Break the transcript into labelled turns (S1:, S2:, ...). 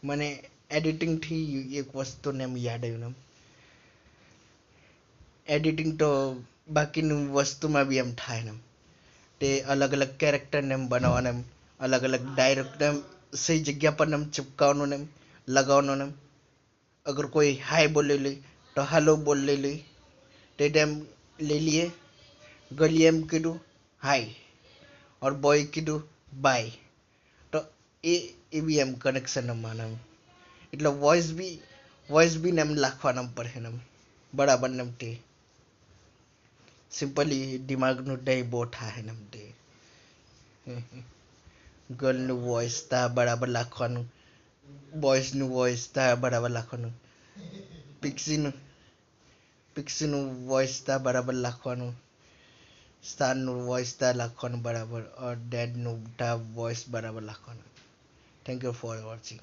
S1: મને એડિટિંગથી એક વસ્તુને એમ યાદ આવ્યું એમ એડિટિંગ તો બાકીની વસ્તુમાં બી એમ થાય ને તે અલગ અલગ કેરેક્ટરને એમ બનાવવાને એમ અલગ અલગ ડાયરેક્ટ એમ સही જગ્યા પર એમ चिपकावવાનું ને એમ લગાવવાનું ને એમ अगर कोई हाय बोल ले तो हेलो बोल ले તે ટાઈમ ले लिए ગલીએ એમ કીધું હાય और बॉय કીધું બાય તો એ બી એમ કનેક્શન અમારે એમ એટલે વોઇસ બી ને એમ લાખવાના પડે ને એમ બરાબર ને એમ તે સિમ્પલી દિમાગનું દહીં બહુ થાય ને એમ તે ગર્લનું વોઇસ તા બરાબર લાખવાનું બોયઝનું વોઇસ તા બરાબર લાખવાનું પિક્સીનું પિક્સીનું વોઇસ તા બરાબર લાખવાનું સ્ટારનું વોઇસ તા લાખવાનું બરાબર ઓર ડેડનું તા વોઇસ બરાબર લાખવાનું થેન્ક યુ ફોર વોચિંગ